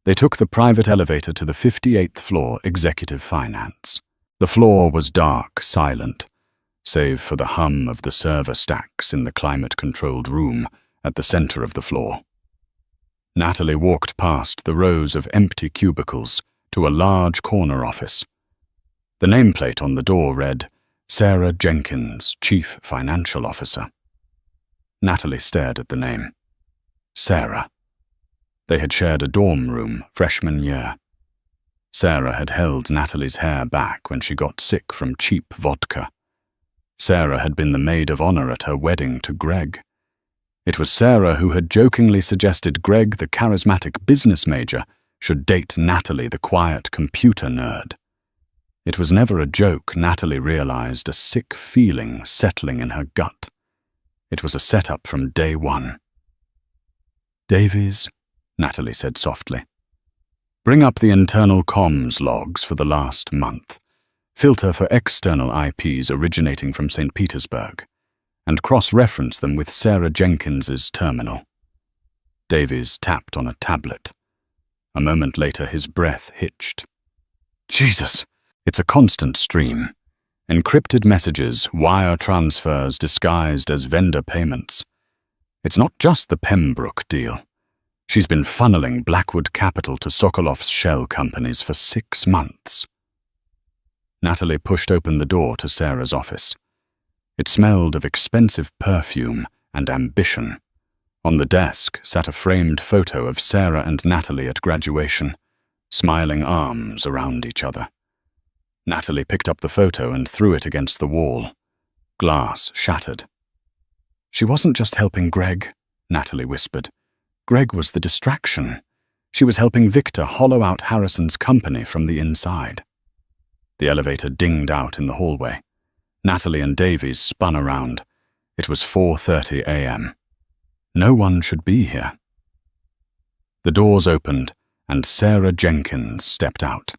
They took the private elevator to the 58th floor executive finance. The floor was dark, silent, save for the hum of the server stacks in the climate-controlled room at the center of the floor. Natalie walked past the rows of empty cubicles to a large corner office. The nameplate on the door read, Sarah Jenkins, Chief Financial Officer. Natalie stared at the name. Sarah. They had shared a dorm room freshman year. Sarah had held Natalie's hair back when she got sick from cheap vodka. Sarah had been the maid of honor at her wedding to Greg. It was Sarah who had jokingly suggested Greg, the charismatic business major, should date Natalie, the quiet computer nerd. It was never a joke, Natalie realized, a sick feeling settling in her gut. It was a setup from day one. Davies, Natalie said softly. Bring up the internal comms logs for the last month. Filter for external IPs originating from St. Petersburg, and cross-reference them with Sarah Jenkins's terminal. Davies tapped on a tablet. A moment later, his breath hitched. Jesus, it's a constant stream. Encrypted messages, wire transfers disguised as vendor payments. It's not just the Pembroke deal. She's been funneling Blackwood capital to Sokolov's shell companies for 6 months. Natalie pushed open the door to Sarah's office. It smelled of expensive perfume and ambition. On the desk sat a framed photo of Sarah and Natalie at graduation, smiling arms around each other. Natalie picked up the photo and threw it against the wall. Glass shattered. "She wasn't just helping Greg," Natalie whispered. "Greg was the distraction. She was helping Victor hollow out Harrison's company from the inside." The elevator dinged out in the hallway. Natalie and Davies spun around. It was 4:30 a.m. No one should be here. The doors opened, and Sarah Jenkins stepped out.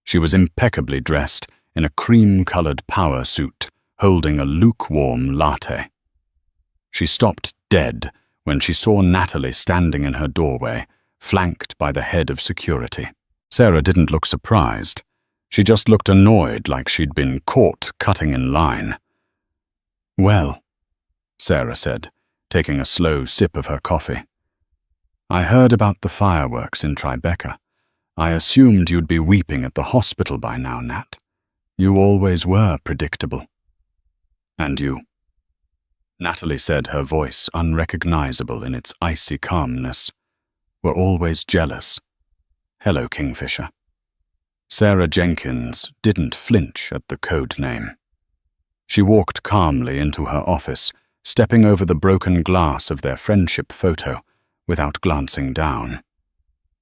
She was impeccably dressed in a cream-colored power suit, holding a lukewarm latte. She stopped dead when she saw Natalie standing in her doorway, flanked by the head of security. Sarah didn't look surprised. She just looked annoyed, like she'd been caught cutting in line. "Well," Sarah said, taking a slow sip of her coffee. "I heard about the fireworks in Tribeca. I assumed you'd be weeping at the hospital by now, Nat. You always were predictable." "And you?" Natalie said, her voice unrecognizable in its icy calmness. "Were always jealous. Hello, Kingfisher." Sarah Jenkins didn't flinch at the code name. She walked calmly into her office, stepping over the broken glass of their friendship photo without glancing down.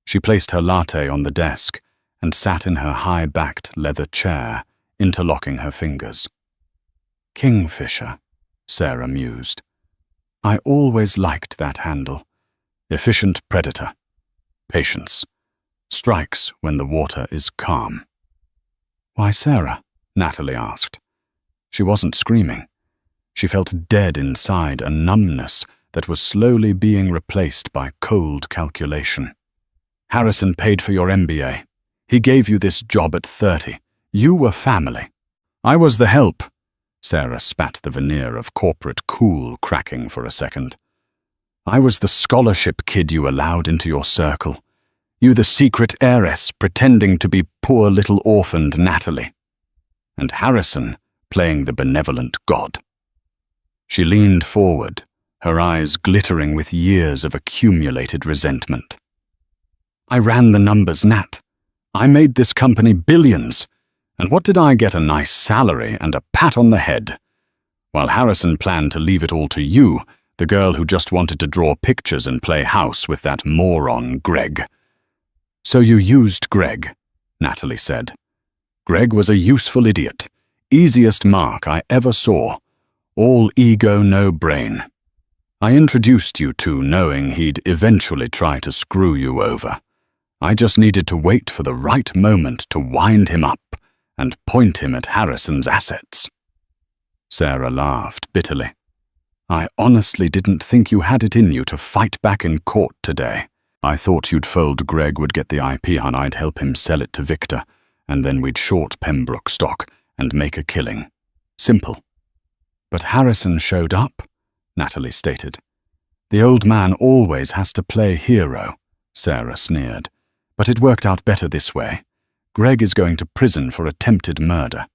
She placed her latte on the desk and sat in her high-backed leather chair, interlocking her fingers. "Kingfisher," Sarah mused. "I always liked that handle. Efficient predator. Patience. Strikes when the water is calm." "Why, Sarah?" Natalie asked. She wasn't screaming. She felt dead inside, a numbness that was slowly being replaced by cold calculation. "Harrison paid for your MBA. He gave you this job at 30. You were family. I was the help." Sarah spat the veneer of corporate cool cracking for a second. "I was the scholarship kid you allowed into your circle. You the secret heiress pretending to be poor little orphaned Natalie. And Harrison playing the benevolent god." She leaned forward, her eyes glittering with years of accumulated resentment. "I ran the numbers, Nat. I made this company billions. And what did I get? A nice salary and a pat on the head. While Harrison planned to leave it all to you, the girl who just wanted to draw pictures and play house with that moron Greg." "So you used Greg," Natalie said. "Greg was a useful idiot. Easiest mark I ever saw. All ego, no brain. I introduced you two knowing he'd eventually try to screw you over. I just needed to wait for the right moment to wind him up and point him at Harrison's assets." Sarah laughed bitterly. "I honestly didn't think you had it in you to fight back in court today. I thought you'd fold Greg would get the IP and I'd help him sell it to Victor, and then we'd short Pembroke stock and make a killing. Simple." "But Harrison showed up," Natalie stated. "The old man always has to play hero," Sarah sneered. "But it worked out better this way. Greg is going to prison for attempted murder.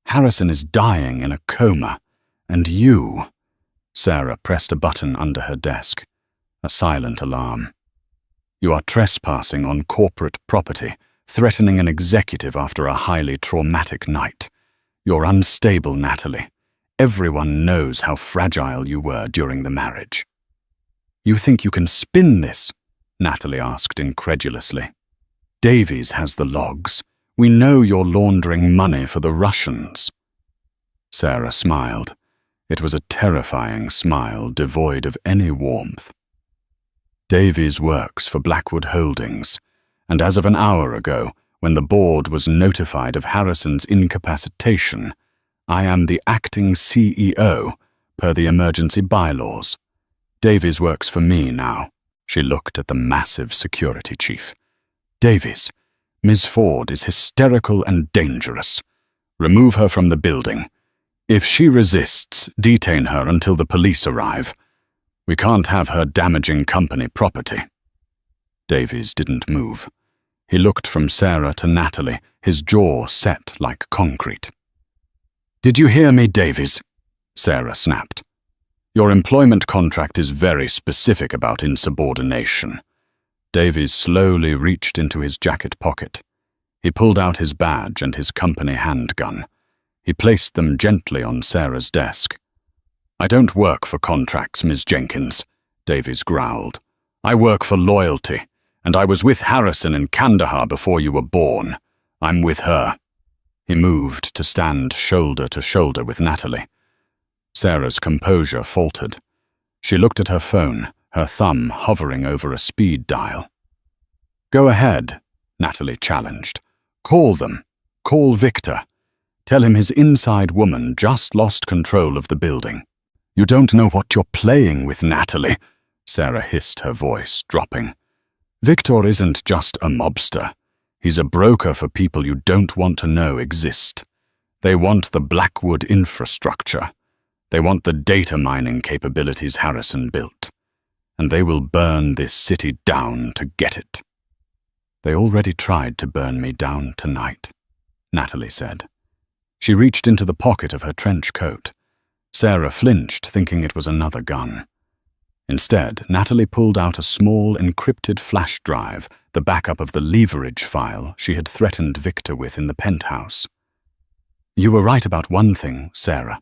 Harrison is dying in a coma. And you—" Sarah pressed a button under her desk. A silent alarm. "You are trespassing on corporate property, threatening an executive after a highly traumatic night. You're unstable, Natalie. Everyone knows how fragile you were during the marriage." "You think you can spin this?" Natalie asked incredulously. "Davies has the logs. We know you're laundering money for the Russians." Sarah smiled. It was a terrifying smile, devoid of any warmth. "Davies works for Blackwood Holdings, and as of an hour ago, when the board was notified of Harrison's incapacitation, I am the acting CEO per the emergency bylaws. Davies works for me now." She looked at the massive security chief. "Davies, Ms. Ford is hysterical and dangerous. Remove her from the building. If she resists, detain her until the police arrive. We can't have her damaging company property." Davies didn't move. He looked from Sarah to Natalie, his jaw set like concrete. "Did you hear me, Davies?" Sarah snapped. Your employment contract is very specific about insubordination. Davies slowly reached into his jacket pocket. He pulled out his badge and his company handgun. He placed them gently on Sarah's desk. "I don't work for contracts, Ms. Jenkins," Davies growled. "I work for loyalty, and I was with Harrison in Kandahar before you were born. I'm with her." He moved to stand shoulder to shoulder with Natalie. Sarah's composure faltered. She looked at her phone, her thumb hovering over a speed dial. "Go ahead," Natalie challenged. "Call them. Call Victor. Tell him his inside woman just lost control of the building." "You don't know what you're playing with, Natalie," Sarah hissed, her voice dropping. "Victor isn't just a mobster. He's a broker for people you don't want to know exist. They want the Blackwood infrastructure. They want the data mining capabilities Harrison built. And they will burn this city down to get it." "They already tried to burn me down tonight," Natalie said. She reached into the pocket of her trench coat. Sarah flinched, thinking it was another gun. Instead, Natalie pulled out a small encrypted flash drive, the backup of the leverage file she had threatened Victor with in the penthouse. "You were right about one thing, Sarah,"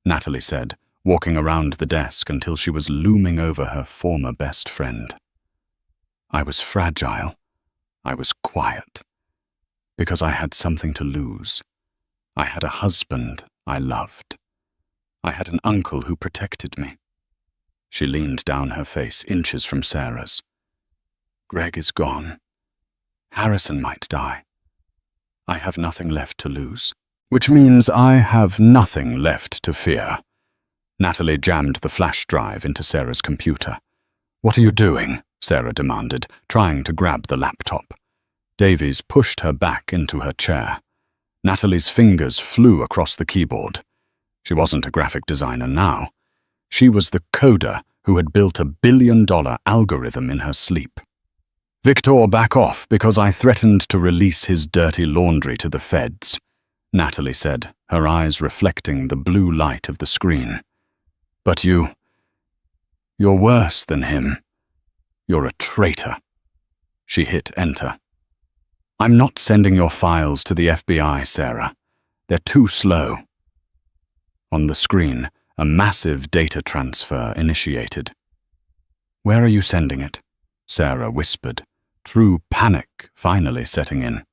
Natalie said, walking around the desk until she was looming over her former best friend. "I was fragile. I was quiet. Because I had something to lose. I had a husband I loved. I had an uncle who protected me." She leaned down, her face inches from Sarah's. "Greg is gone. Harrison might die. I have nothing left to lose. Which means I have nothing left to fear." Natalie jammed the flash drive into Sarah's computer. "What are you doing?" Sarah demanded, trying to grab the laptop. Davies pushed her back into her chair. Natalie's fingers flew across the keyboard. She wasn't a graphic designer now. She was the coder who had built $1 billion algorithm in her sleep. "Victor, back off because I threatened to release his dirty laundry to the feds," Natalie said, her eyes reflecting the blue light of the screen. "But you're worse than him. You're a traitor." She hit enter. "I'm not sending your files to the FBI, Sarah. They're too slow." On the screen, a massive data transfer initiated. "Where are you sending it?" Sarah whispered, true panic finally setting in.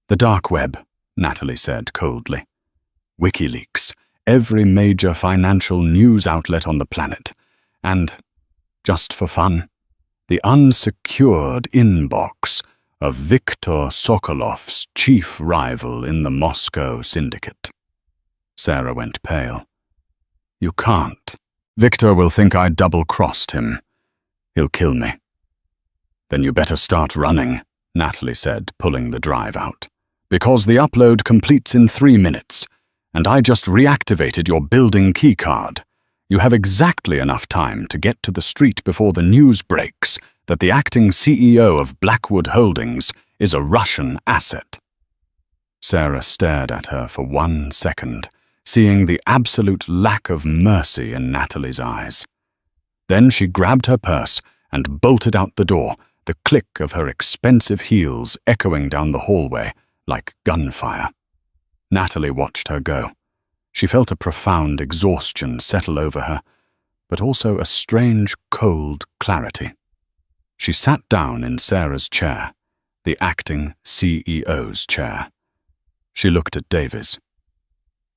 "The dark web," Natalie said coldly. "WikiLeaks, every major financial news outlet on the planet. And, just for fun, the unsecured inbox of Viktor Sokolov's chief rival in the Moscow syndicate." Sarah went pale. "You can't. Victor will think I double-crossed him. He'll kill me." "Then you better start running," Natalie said, pulling the drive out. "Because the upload completes in 3 minutes, and I just reactivated your building keycard. You have exactly enough time to get to the street before the news breaks that the acting CEO of Blackwood Holdings is a Russian asset." Sarah stared at her for 1 second, seeing the absolute lack of mercy in Natalie's eyes. Then she grabbed her purse and bolted out the door, the click of her expensive heels echoing down the hallway like gunfire. Natalie watched her go. She felt a profound exhaustion settle over her, but also a strange, cold clarity. She sat down in Sarah's chair, the acting CEO's chair. She looked at Davies.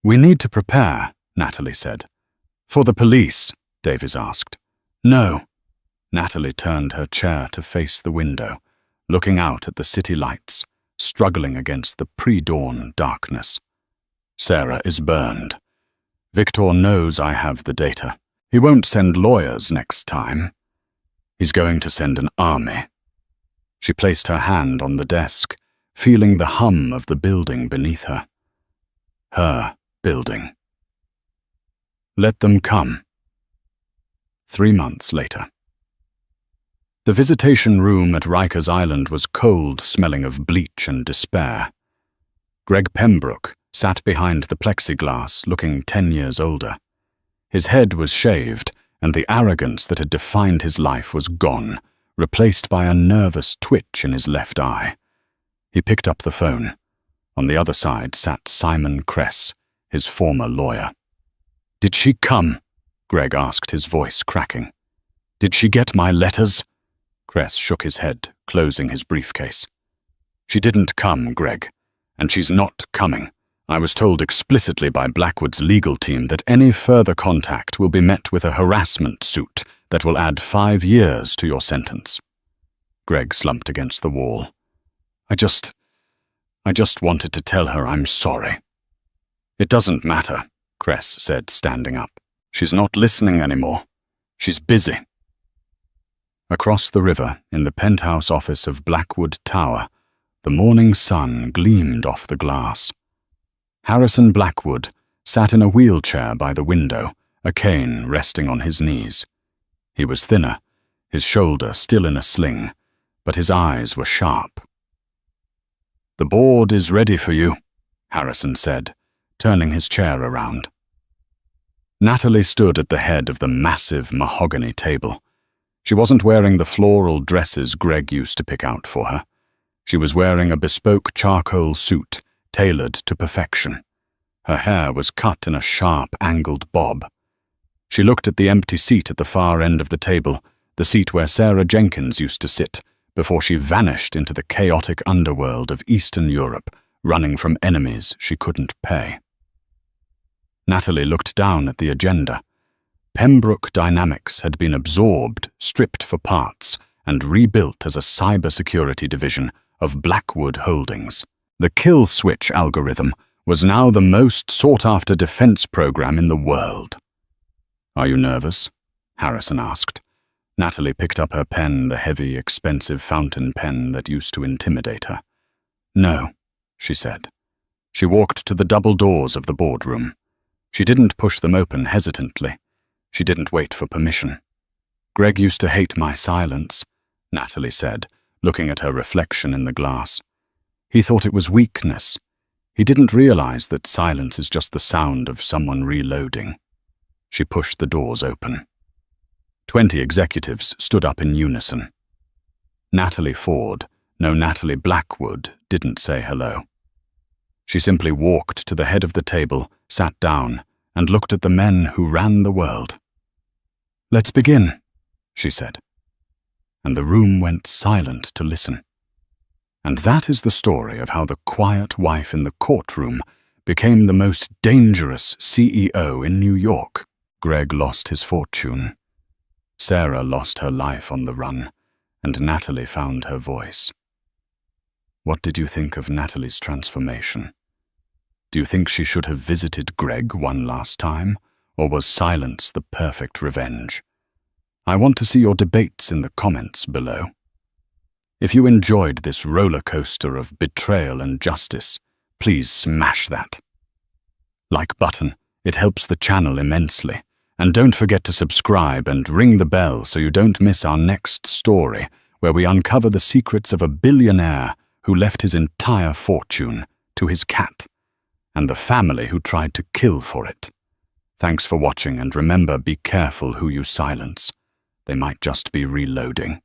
"We need to prepare," Natalie said. "For the police?" Davies asked. "No." Natalie turned her chair to face the window, looking out at the city lights, struggling against the pre-dawn darkness. "Sarah is burned. Victor knows I have the data. He won't send lawyers next time. He's going to send an army." She placed her hand on the desk, feeling the hum of the building beneath her. Her building. "Let them come." 3 months later. The visitation room at Rikers Island was cold, smelling of bleach and despair. Greg Pembroke sat behind the plexiglass, looking 10 years older. His head was shaved, and the arrogance that had defined his life was gone, replaced by a nervous twitch in his left eye. He picked up the phone. On the other side sat Simon Kress, his former lawyer. "Did she come?" Greg asked, his voice cracking. "Did she get my letters?" Kress shook his head, closing his briefcase. "She didn't come, Greg, and she's not coming. I was told explicitly by Blackwood's legal team that any further contact will be met with a harassment suit that will add 5 years to your sentence." Greg slumped against the wall. I just wanted to tell her I'm sorry." "It doesn't matter," Kress said, standing up. "She's not listening anymore. She's busy." Across the river, in the penthouse office of Blackwood Tower, the morning sun gleamed off the glass. Harrison Blackwood sat in a wheelchair by the window, a cane resting on his knees. He was thinner, his shoulder still in a sling, but his eyes were sharp. "The board is ready for you," Harrison said, turning his chair around. Natalie stood at the head of the massive mahogany table. She wasn't wearing the floral dresses Greg used to pick out for her. She was wearing a bespoke charcoal suit, tailored to perfection. Her hair was cut in a sharp, angled bob. She looked at the empty seat at the far end of the table, the seat where Sarah Jenkins used to sit, before she vanished into the chaotic underworld of Eastern Europe, running from enemies she couldn't pay. Natalie looked down at the agenda. Pembroke Dynamics had been absorbed, stripped for parts, and rebuilt as a cybersecurity division of Blackwood Holdings. The kill switch algorithm was now the most sought-after defense program in the world. "Are you nervous?" Harrison asked. Natalie picked up her pen, the heavy, expensive fountain pen that used to intimidate her. "No," she said. She walked to the double doors of the boardroom. She didn't push them open hesitantly. She didn't wait for permission. "Greg used to hate my silence," Natalie said, looking at her reflection in the glass. "He thought it was weakness. He didn't realize that silence is just the sound of someone reloading." She pushed the doors open. 20 executives stood up in unison. Natalie Ford, no Natalie Blackwood, didn't say hello. She simply walked to the head of the table, sat down, and looked at the men who ran the world. "Let's begin," she said. And the room went silent to listen. And that is the story of how the quiet wife in the courtroom became the most dangerous CEO in New York. Greg lost his fortune. Sarah lost her life on the run, and Natalie found her voice. What did you think of Natalie's transformation? Do you think she should have visited Greg one last time, or was silence the perfect revenge? I want to see your debates in the comments below. If you enjoyed this roller coaster of betrayal and justice, please smash that like button. It helps the channel immensely. And don't forget to subscribe and ring the bell so you don't miss our next story, where we uncover the secrets of a billionaire who left his entire fortune to his cat, and the family who tried to kill for it. Thanks for watching, and remember, be careful who you silence. They might just be reloading.